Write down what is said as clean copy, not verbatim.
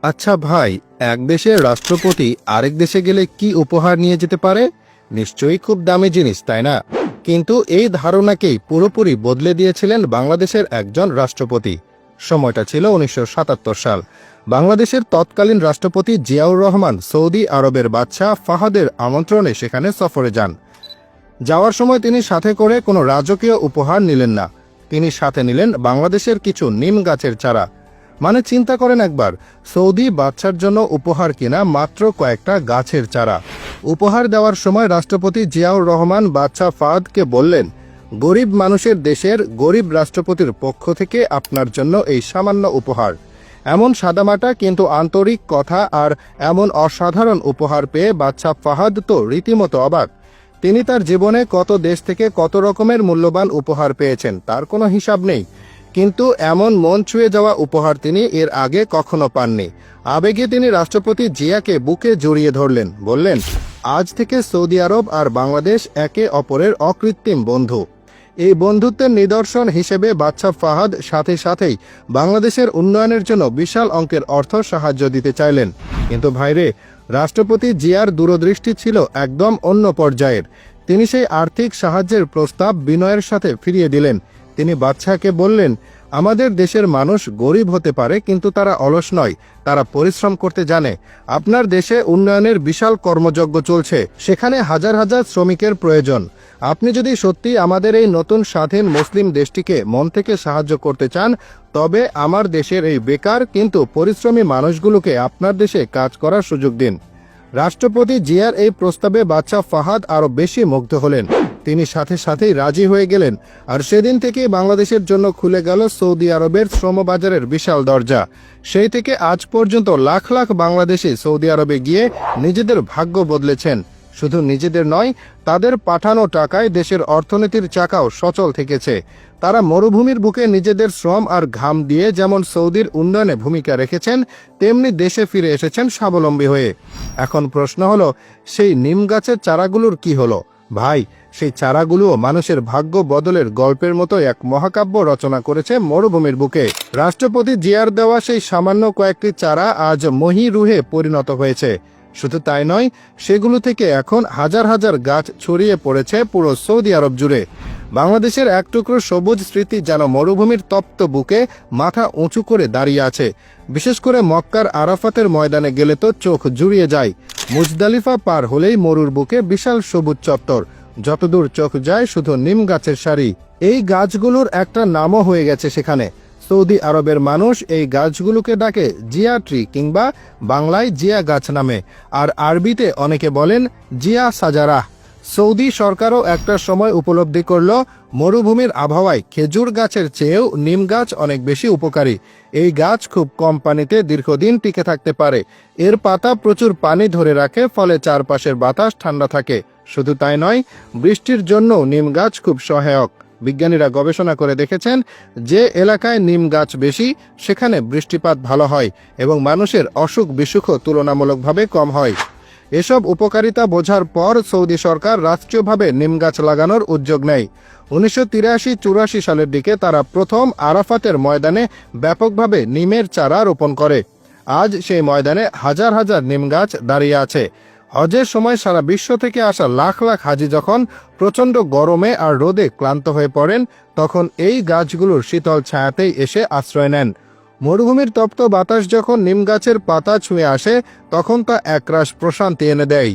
আচ্ছা ভাই, এক দেশের রাষ্ট্রপতি আরেক দেশে গেলে কি উপহার নিয়ে যেতে পারে? নিশ্চয়ই খুব দামি জিনিস, তাই না? কিন্তু এই ধারণাকেই পুরোপুরি বদলে দিয়েছিলেন বাংলাদেশের একজন রাষ্ট্রপতি। সময়টা ছিল ১৯৭৭ সাল। বাংলাদেশের তৎকালীন রাষ্ট্রপতি জিয়াউর রহমান সৌদি আরবের বাদশাহ ফাহাদের আমন্ত্রণে সেখানে সফরে যান। যাওয়ার সময় তিনি সাথে করে কোনো রাজকীয় উপহার নিলেন না। তিনি সাথে নিলেন বাংলাদেশের কিছু নিম গাছের চারা। মানে চিন্তা করেন একবার, সৌদি বাদশার জন্য উপহার কিনা মাত্র কয়েকটা গাছের চারা। উপহার দেওয়ার সময় রাষ্ট্রপতি জিয়াউর রহমান বাদশাহ ফাহাদকে বললেন, গরিব মানুষের দেশের গরিব রাষ্ট্রপতির পক্ষ থেকে আপনার জন্য এই সামান্য উপহার। এমন সাদামাটা কিন্তু আন্তরিক কথা আর এমন অসাধারণ উপহার পেয়ে বাদশাহ ফাহাদ তো রীতিমতো অবাক। তিনি তার জীবনে কত দেশ থেকে কত রকমের মূল্যবান উপহার পেয়েছেন তার কোনো হিসাব নেই, কিন্তু এমন মন ছুঁয়ে যাওয়া উপহার তিনি এর আগে কখনো পাননি। আবেগে তিনি রাষ্ট্রপতি জিয়াকে বুকে জড়িয়ে ধরলেন, বললেন, আজ থেকে সৌদি আরব আর বাংলাদেশ একে অপরের অকৃত্রিম বন্ধু। এই বন্ধুত্বের নিদর্শন হিসেবে বাদশাহ ফাহাদ সাথে সাথেই বাংলাদেশের উন্নয়নের জন্য বিশাল অঙ্কের অর্থ সাহায্য দিতে চাইলেন। কিন্তু ভাইরে, রাষ্ট্রপতি জিয়ার দূরদৃষ্টি ছিল একদম অন্য পর্যায়ের। তিনি সেই আর্থিক সাহায্যের প্রস্তাব বিনয়ের সাথে ফিরিয়ে দিলেন। তিনি বাদশাহকে বললেন, আমাদের দেশের মানুষ গরিব হতে পারে, কিন্তু তারা অলস নয়, তারা পরিশ্রম করতে জানে। আপনার দেশে উন্নয়নের বিশাল কর্মযজ্ঞ চলছে, সেখানে হাজার হাজার শ্রমিকের প্রয়োজন। আপনি যদি সত্যি আমাদের এই নতুন স্বাধীন মুসলিম দেশটিকে মন থেকে সাহায্য করতে চান, তবে আমার দেশের এই বেকার কিন্তু পরিশ্রমী মানুষগুলোকে আপনার দেশে কাজ করার সুযোগ দিন। রাষ্ট্রপতি জিয়ার এই প্রস্তাবে বাদশাহ ফাহাদ আরো বেশি মুগ্ধ হলেন। তিনি সাথে সাথেই রাজি হয়ে গেলেন। আর সেদিন থেকে বাংলাদেশের জন্য খুলে গেল সৌদি আরবের শ্রমবাজারের বিশাল দরজা। সেই থেকে আজ পর্যন্ত লাখ লাখ বাংলাদেশি সৌদি আরবে গিয়ে নিজেদের ভাগ্য বদলেছেন। শুধু নিজেদের নয়, তাদের পাঠানো টাকায় দেশের অর্থনীতির চাকাও সচল থেকেছে। তারা মরুভূমির বুকে নিজেদের শ্রম আর ঘাম দিয়ে যেমন সৌদির উন্নয়নে ভূমিকা রেখেছেন, তেমনি দেশে ফিরে এসেছেন স্বাবলম্বী হয়ে। এখন প্রশ্ন হলো, সেই নিম গাছের চারাগুলোর কি হলো? ভাই, সেই চারাগুলোও মানুষের ভাগ্য বদলের গল্পের মতো এক মহাকাব্য রচনা করেছে মরুভূমির বুকে। রাষ্ট্রপতি জিয়ার দেওয়া সেই সামান্য কয়েকটি চারা আজ মহীরুহে পরিণত হয়েছে। শুধু তাই নয়, সেগুলো থেকে এখন হাজার হাজার গাছ ছড়িয়ে পড়েছে পুরো সৌদি আরব জুড়ে। বাংলাদেশের এক টুকরো সবুজ স্মৃতি যেন মরুভূমির তপ্ত বুকে মাথা উঁচু করে দাঁড়িয়ে আছে। বিশেষ করে মক্কার আরাফাতের ময়দানে গেলে তো চোখ জুড়িয়ে যায়। মুজদালিফা পার হলেই মরুর বুকে বিশাল সবুজ চত্বর, যতদূর চোখ যায় শুধু নিম গাছের সারি। এই গাছগুলোর একটা নামও হয়ে গেছে সেখানে। সৌদি আরবের মানুষ এই গাছগুলোকে ডাকে জিয়া ট্রি, কিংবা বাংলায় জিয়া গাছ নামে, আর আরবিতে অনেকে বলেন জিয়া সাজারাহ। সৌদি সরকারও একটা সময় উপলব্ধি করল, মরুভূমির আবহাওয়ায় খেজুর গাছের চেয়েও নিম গাছ অনেক বেশি উপকারী। এই গাছ খুব কম পানিতে দীর্ঘদিন টিকে থাকতে পারে। এর পাতা প্রচুর পানি ধরে রাখে, ফলে চারপাশের বাতাস ঠান্ডা থাকে। শুধু তাই নয়, বৃষ্টির জন্য নিম গাছ খুব সহায়ক। বিজ্ঞানীরা গবেষণা করে দেখেছেন, যে এলাকায় নিম গাছ বেশি, সেখানে বৃষ্টিপাত ভালো হয় এবং মানুষের অসুখ বিসুখও তুলনামূলকভাবে কম হয়। এসব উপকারিতা বোঝার পর সৌদি সরকার রাষ্ট্রীয়ভাবে নিম গাছ লাগানোর উদ্যোগ নেয়। ১৯৮৩-৮৪ সালের দিকে তারা প্রথম আরাফাতের ময়দানে ব্যাপকভাবে নিমের চারা রোপণ করে। আজ সেই ময়দানে হাজার হাজার নিম গাছ দাঁড়িয়ে আছে। হজের সময় সারা বিশ্ব থেকে আসা লাখ লাখ হাজি যখন প্রচণ্ড গরমে আর রোদে ক্লান্ত হয়ে পড়েন, তখন এই গাছগুলোর শীতল ছায়াতেই এসে আশ্রয় নেন। মরুভূমির তপ্ত বাতাস যখন নিম গাছের পাতা ছুঁয়ে আসে, তখন তা একরাশ প্রশান্তি এনে দেয়।